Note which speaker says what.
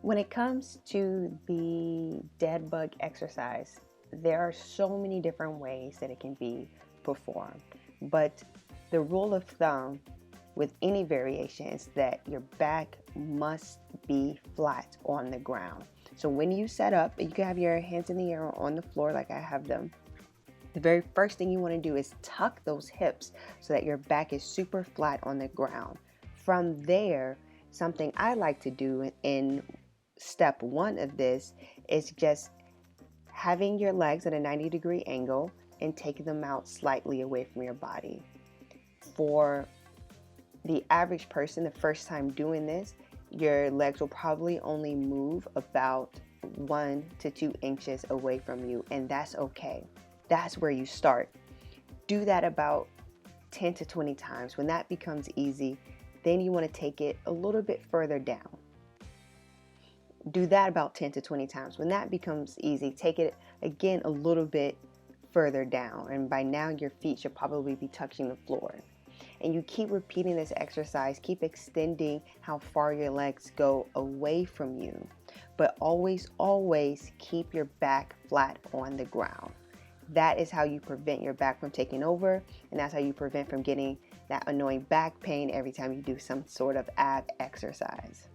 Speaker 1: When it comes to the dead bug exercise, there are so many different ways that it can be performed. But the rule of thumb with any variation is that your back must be flat on the ground. So when you set up, you can have your hands in the air or on the floor like I have them. The very first thing you want to do is tuck those hips so that your back is super flat on the ground. From there, something I like to do in step one of this is just having your legs at a 90-degree angle and taking them out slightly away from your body. For the average person, the first time doing this, your legs will probably only move about 1 to 2 inches away from you, and that's okay. That's where you start. Do that about 10 to 20 times. When that becomes easy, then you want to take it a little bit further down. Do that about 10 to 20 times. When that becomes easy, take it again a little bit further down. And by now, your feet should probably be touching the floor. And you keep repeating this exercise, keep extending how far your legs go away from you. But always, always keep your back flat on the ground. That is how you prevent your back from taking over, and that's how you prevent from getting that annoying back pain every time you do some sort of ab exercise.